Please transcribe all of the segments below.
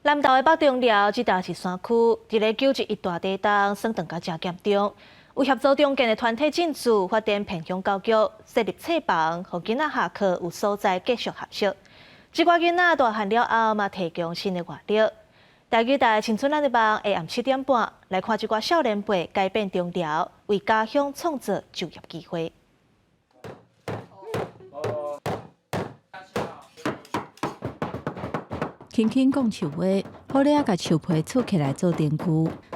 南投的北中寮这搭是山区，伫咧救济一大地当算长甲真严重。为协助中间的团体进驻，发展偏乡教育，设立册房，互囡仔下课有所在继续学习。这寡囡仔大汉了后，嘛提供新的活力。台语台青春咱的网下暗7点半来看这寡少年辈改变中寮，为家乡创造就业机会。 轻轻讲树话，好咧甲树皮厝起来做电锯。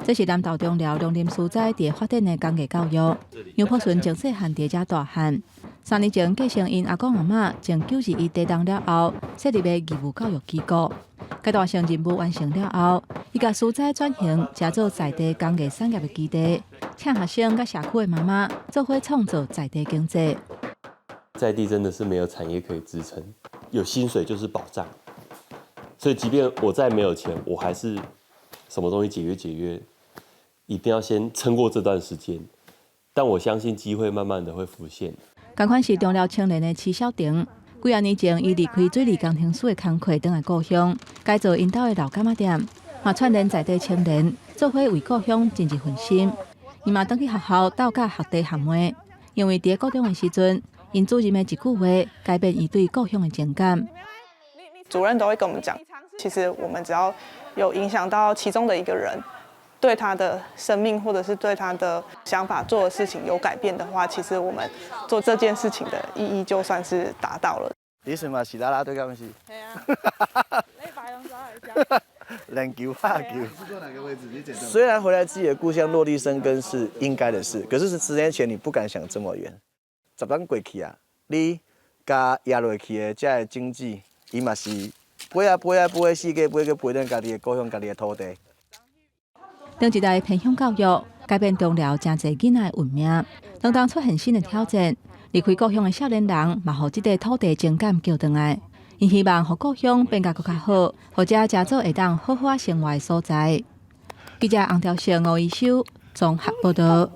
这是南投中寮农林所在地发展的工艺教育。杨柏顺从细汉伫遮大汉，3年前继承因阿公阿嬷从921地当了后，设立的义务教育机构。阶段性任务完成了后，伊甲所在转型，加做在地工艺产业的基地，请学生甲社区的妈妈做伙创造在地经济。在地真的是没有产业可以支撑，有薪水就是保障。 所以，即便我再没有钱，我还是什么东西节约，一定要先撑过这段时间。但我相信机会慢慢的会浮现。同款是中寮青年的齐小婷，几啊年前伊离开水利工程师的工课，返来故乡，改造因兜的老干妈店，嘛串联在地青年，做伙为故乡尽一份心。伊嘛返去学校斗甲学弟学妹，因为伫高中的时阵，因主任的一句话，改变伊对故乡的情感。 主任都会跟我们讲，其实我们只要有影响到其中的一个人，对他的生命或者是对他的想法做的事情有改变的话，其实我们做这件事情的意义就算是达到了。你是嘛是啦啦队敢是？对啊，你白龙爪来讲。篮球、发球。是坐哪个位置？你简单。虽然回来自己的故乡落地生根是应该的事，可是10年前你不敢想这么远。10年过去啊，你加压落去的这个经济。 伊嘛是飞世界飞去陪咱家己的故乡、家己的土地。另一代偏乡教育改变中寮真侪囡仔的运命，当出现新的挑战。离开故乡的少年人，嘛，互这块土地情感叫回来。因希望互故乡变甲更较好，或者家做会当好好生活的所在。记者洪条成、吴一修综合报道。